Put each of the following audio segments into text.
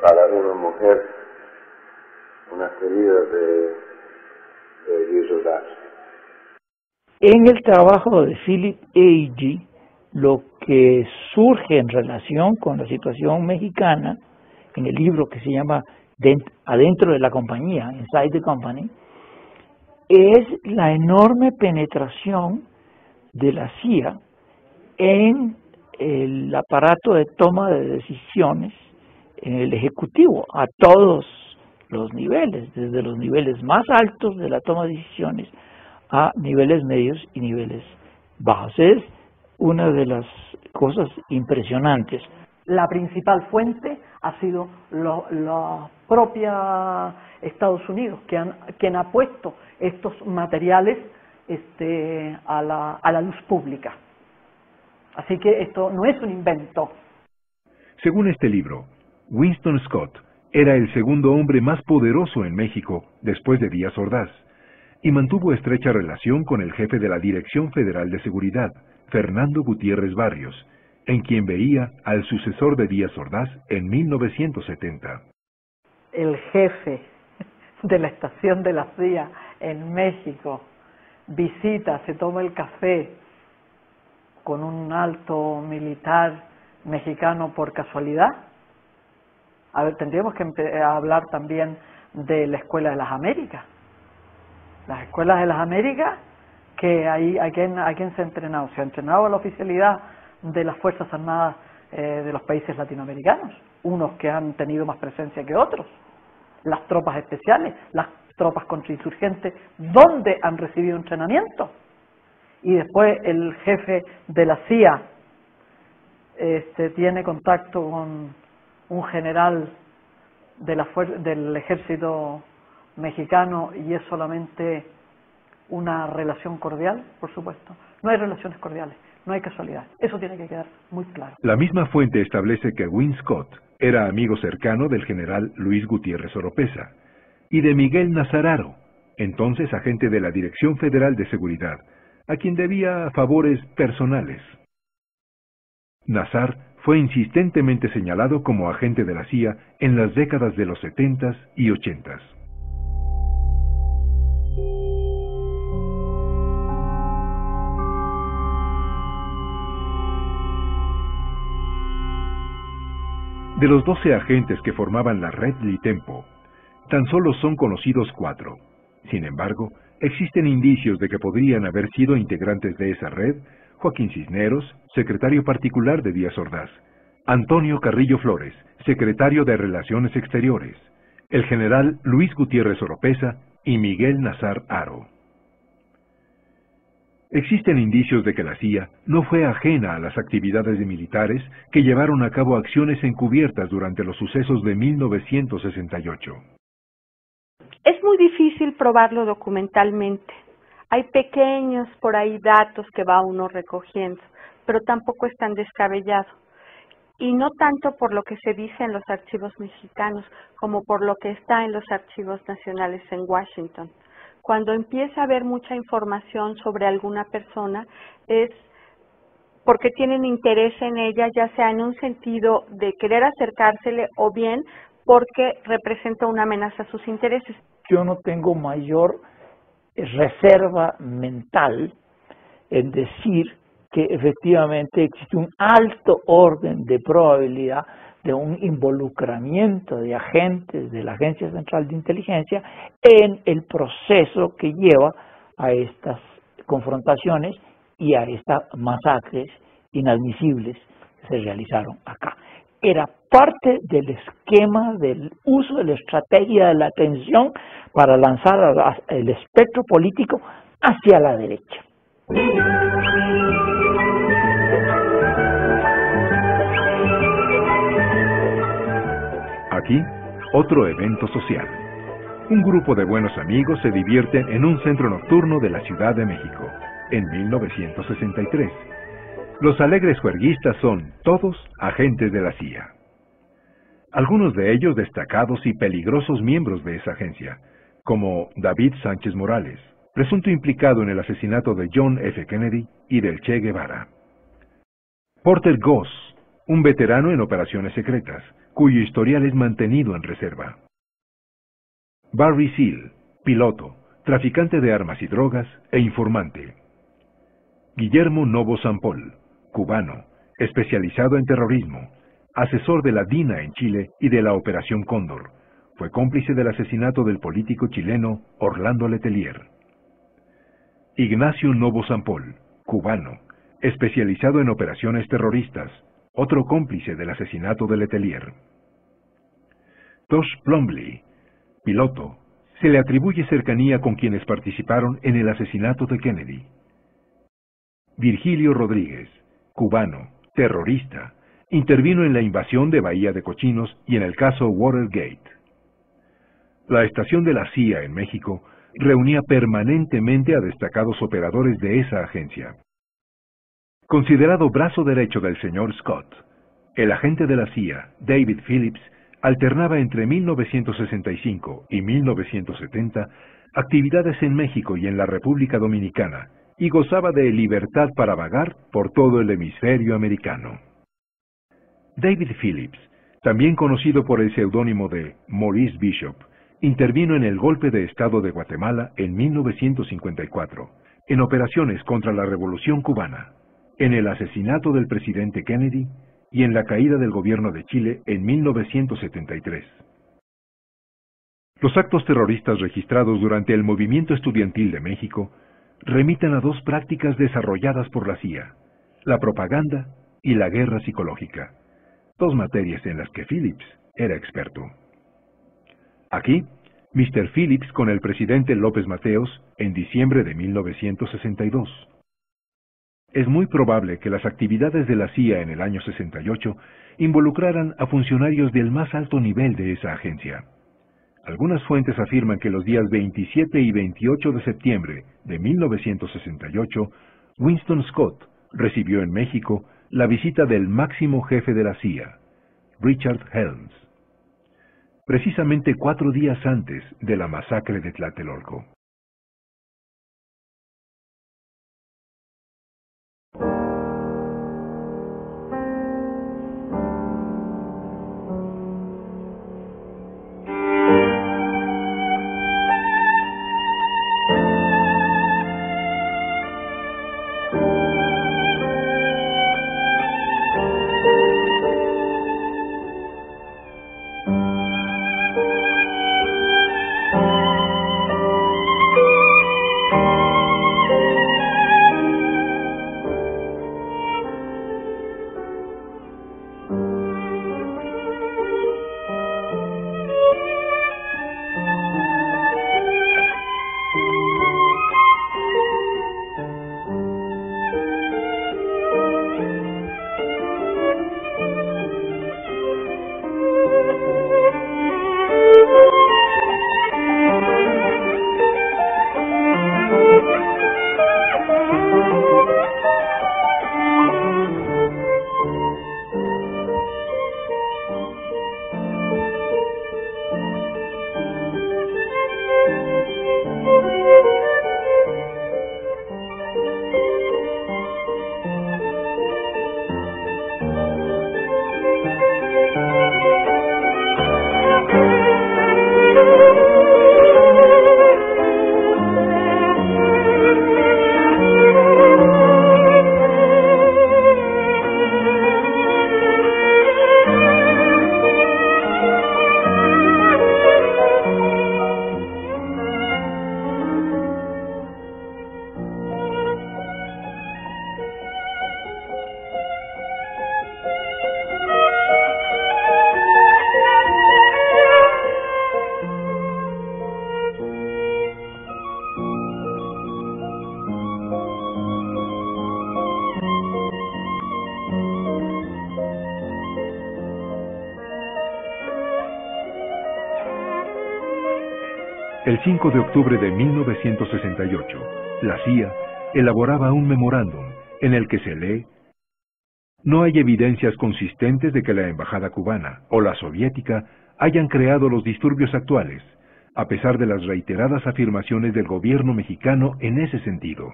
para una mujer una ferida de Luis Ordaz. En el trabajo de Philip Agee, lo que surge en relación con la situación mexicana, en el libro que se llama Adentro de la compañía, Inside the Company, es la enorme penetración de la CIA en el aparato de toma de decisiones, en el ejecutivo, a todos los niveles, desde los niveles más altos de la toma de decisiones a niveles medios y niveles bajos. Es una de las cosas impresionantes. La principal fuente ha sido la propia Estados Unidos, quien ha puesto estos materiales a la luz pública. Así que esto no es un invento. Según este libro, Winston Scott era el segundo hombre más poderoso en México después de Díaz Ordaz, y mantuvo estrecha relación con el jefe de la Dirección Federal de Seguridad, Fernando Gutiérrez Barrios, en quien veía al sucesor de Díaz Ordaz en 1970. El jefe de la estación de la CIA en México visita, se toma el café con un alto militar mexicano por casualidad. A ver, tendríamos que hablar también de la Escuela de las Américas. Las escuelas de las Américas, que ahí a quién se ha entrenado. Se ha entrenado a la oficialidad de las Fuerzas Armadas de los países latinoamericanos, unos que han tenido más presencia que otros. Las tropas especiales, las tropas contrainsurgentes, ¿dónde han recibido entrenamiento? Y después el jefe de la CIA tiene contacto con un general del ejército mexicano, y es solamente una relación cordial. Por supuesto, no hay relaciones cordiales, no hay casualidad. Eso tiene que quedar muy claro. La misma fuente establece que Win Scott era amigo cercano del general Luis Gutiérrez Oropesa y de Miguel Nazar Haro, entonces agente de la Dirección Federal de Seguridad, a quien debía favores personales. Nazar fue insistentemente señalado como agente de la CIA en las décadas de los 70s y 80s. De los 12 agentes que formaban la red Litempo, tan solo son conocidos 4. Sin embargo, existen indicios de que podrían haber sido integrantes de esa red Joaquín Cisneros, secretario particular de Díaz Ordaz; Antonio Carrillo Flores, secretario de Relaciones Exteriores; el general Luis Gutiérrez Oropesa y Miguel Nazar Haro. Existen indicios de que la CIA no fue ajena a las actividades de militares que llevaron a cabo acciones encubiertas durante los sucesos de 1968. Es muy difícil probarlo documentalmente. Hay pequeños por ahí datos que va uno recogiendo, pero tampoco es tan descabellado. Y no tanto por lo que se dice en los archivos mexicanos, como por lo que está en los archivos nacionales en Washington. Cuando empieza a haber mucha información sobre alguna persona, es porque tienen interés en ella, ya sea en un sentido de querer acercársele o bien porque representa una amenaza a sus intereses. Yo no tengo mayor reserva mental en decir que efectivamente existe un alto orden de probabilidad de un involucramiento de agentes de la Agencia Central de Inteligencia en el proceso que lleva a estas confrontaciones y a estas masacres inadmisibles que se realizaron acá. Era parte del esquema del uso de la estrategia de la tensión para lanzar el espectro político hacia la derecha. Aquí, otro evento social. Un grupo de buenos amigos se divierten en un centro nocturno de la Ciudad de México, en 1963. Los alegres juerguistas son todos agentes de la CIA. Algunos de ellos destacados y peligrosos miembros de esa agencia, como David Sánchez Morales, presunto implicado en el asesinato de John F. Kennedy y del Che Guevara. Porter Goss, un veterano en operaciones secretas, cuyo historial es mantenido en reserva. Barry Seal, piloto, traficante de armas y drogas e informante. Guillermo Novo Sampol, cubano, especializado en terrorismo, asesor de la DINA en Chile y de la Operación Cóndor. Fue cómplice del asesinato del político chileno Orlando Letelier. Ignacio Novo Sampol, cubano, especializado en operaciones terroristas, otro cómplice del asesinato de Letelier. Tosh Plumley, piloto, se le atribuye cercanía con quienes participaron en el asesinato de Kennedy. Virgilio Rodríguez, cubano, terrorista, intervino en la invasión de Bahía de Cochinos y en el caso Watergate. La estación de la CIA en México reunía permanentemente a destacados operadores de esa agencia. Considerado brazo derecho del señor Scott, el agente de la CIA, David Phillips, alternaba entre 1965 y 1970 actividades en México y en la República Dominicana, y gozaba de libertad para vagar por todo el hemisferio americano. David Phillips, también conocido por el seudónimo de Maurice Bishop, intervino en el golpe de Estado de Guatemala en 1954, en operaciones contra la Revolución Cubana, en el asesinato del presidente Kennedy y en la caída del gobierno de Chile en 1973. Los actos terroristas registrados durante el movimiento estudiantil de México remiten a dos prácticas desarrolladas por la CIA, la propaganda y la guerra psicológica, dos materias en las que Phillips era experto. Aquí, Mr. Phillips con el presidente López Mateos en diciembre de 1962. Es muy probable que las actividades de la CIA en el año 68 involucraran a funcionarios del más alto nivel de esa agencia. Algunas fuentes afirman que los días 27 y 28 de septiembre de 1968, Winston Scott recibió en México la visita del máximo jefe de la CIA, Richard Helms, precisamente 4 días antes de la masacre de Tlatelolco. El 5 de octubre de 1968, la CIA elaboraba un memorándum en el que se lee: no hay evidencias consistentes de que la embajada cubana o la soviética hayan creado los disturbios actuales, a pesar de las reiteradas afirmaciones del gobierno mexicano en ese sentido.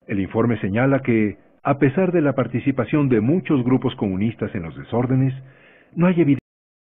El informe señala que, a pesar de la participación de muchos grupos comunistas en los desórdenes, no hay evidencia